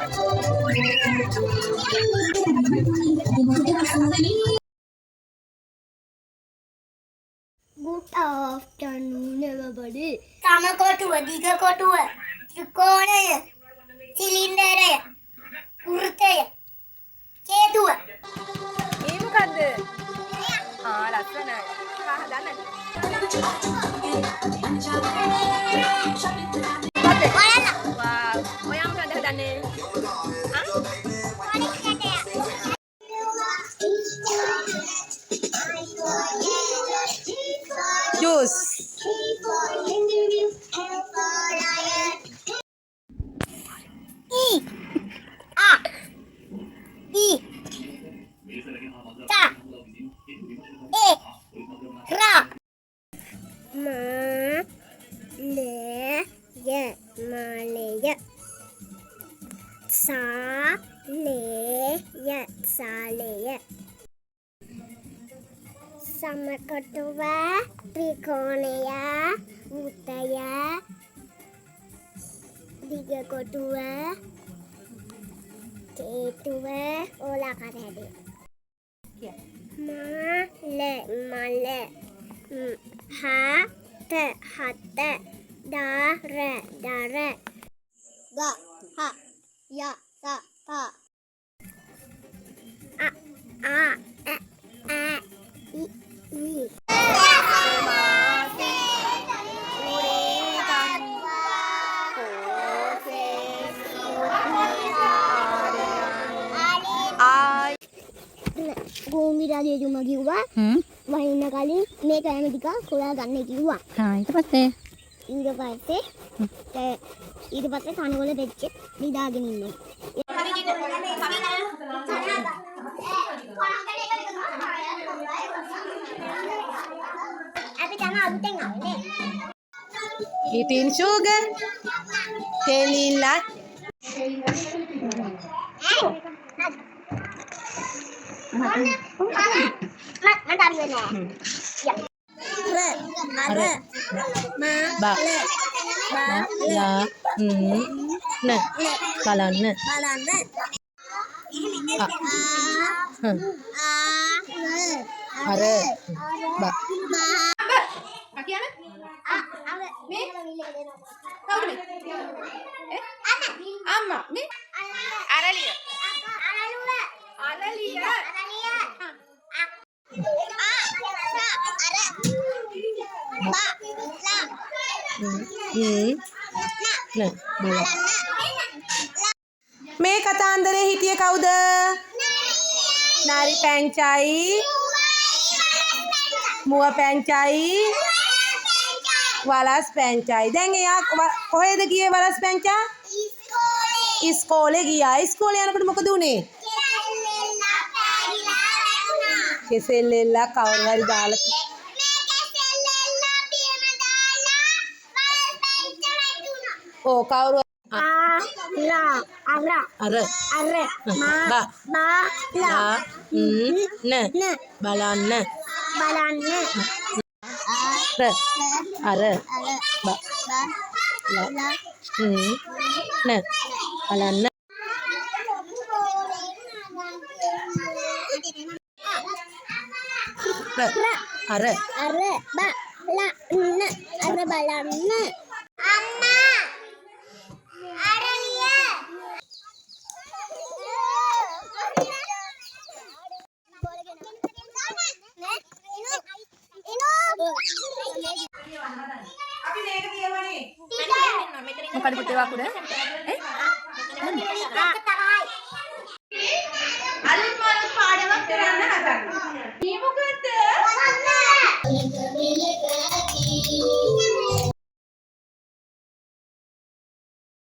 Good afternoon, everybody. සමකොටුව, දිගකොටුව, ත්‍රිකෝණය, සිලින්ඩරය, වෘත්තය, කේතුව. මේ මොකද්ද? ලස්සනයි. හදන්න. Wow. ඔයා මොකද හදන්නේ? Juice. Malaya. Salaya. Samakotuව, ත්‍රිකෝණය, වෘත්තය, දිගකොටුව, කේතුව, ඕලාකාර හැඩය. මල හත දර ග හ ය ස ප ගෝමි රජතුමා කිව්වා වහින්න කලින් මේ කෑම ටික හොයා ගන්න කිව්වා. ඊට පස්සේ කනවල දෙච්ච නිදාගෙන ඉන්නවා. අපි තමයි අලුතෙන් ආවේ. eating sugar. Telilat. මේ කතාන්දරේ හිටියේ කවුද? නාරි පැංචයි, මුව පැංචයි, වලස් පැංචයි. දැන් එයා කොහෙද ගියේ වලස් පැංචා? ඉස්කෝලේ ගියා. ඉස්කෝලේ යනකොට මොකද උනේ? කෙසෙල්ලෙල්ලා කවුරු හරි දාලා කවුරු බලන්න මොකද පුතේ වකුඩ?